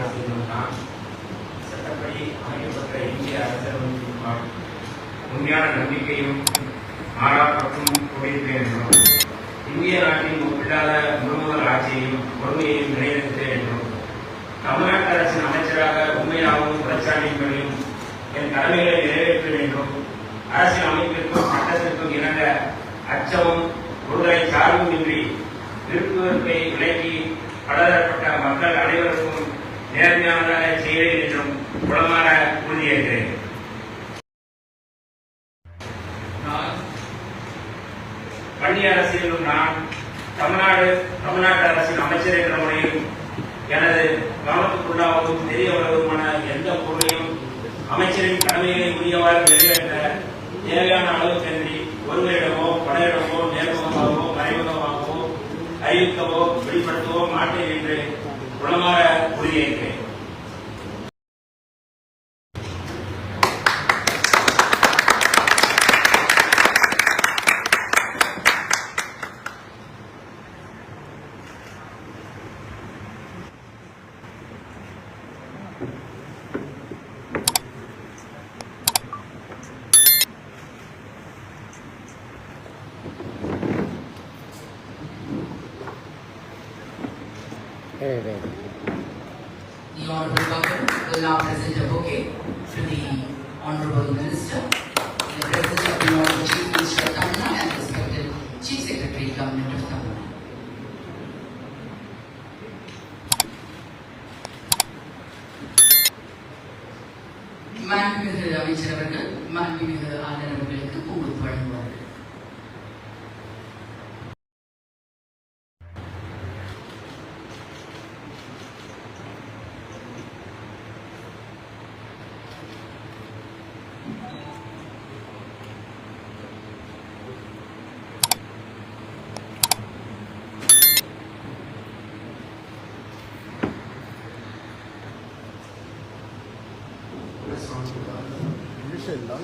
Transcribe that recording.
அரசியலும் சட்டப்படி அமைக்கப்பட்ட இந்திய அரசியலமைப்பின் உண்மையான நம்பிக்கையும் மாறாப்பற்றும் கொண்டிருப்பேன் என்றும் இந்திய நாட்டின் ஒப்பில்லாத முழுமுதல் ஆட்சியையும் பொறுமையையும் நிலைநிறுத்தேன் என்றும் தமிழ்நாட்டு அரசின் அமைச்சராக உண்மையாகவும் பிரச்சாரங்களையும் என் கடமைகளை நிறைவேற்றுவேன் என்றும் அரசியல் அமைப்பிற்கும் சட்டத்திற்கும் இணங்க அச்சமும் ஒருதலை சார்பும் இன்றி விருப்பை விலக்கி பலதரப்பட்ட மக்கள் அனைவருக்கும் நேர்மையானதாக செய்வேன் என்றும் புலமான உறுதியேற்கிறேன். வன்னி அரசியலும் நான் தமிழ்நாட்டு அரசின் அமைச்சர் என்ற முறையில் எனது கவனத்துக்குள்ளாகவும் தெரிய வருவதுமான எந்த பொருளையும் அமைச்சரின் கடமைகளை உரியவாறு நிறைவேற்ற தேவையான அளவுக்கன்றி ஒருவரிடமோ பலரிடமோ நேர்முகமாகவோ மறைமுகமாகவோ அறிவிக்கவோ வெளிப்படுத்தவோ மாட்டேன் என்று உளமாற உறுதியேற்கிறேன். The Honorable Governor will now present a bouquet to the Honorable Minister, the President of the Honorable Chief Minister of Tamil Nadu and respected Chief Secretary, Government of Tamil Nadu. மாண்புமிகு அமைச்சர் அவர்கள் மாண்புமிகு ஆளுநர் அவர்களுக்கு பூங்கொத்து வழங்குவார்கள். Michel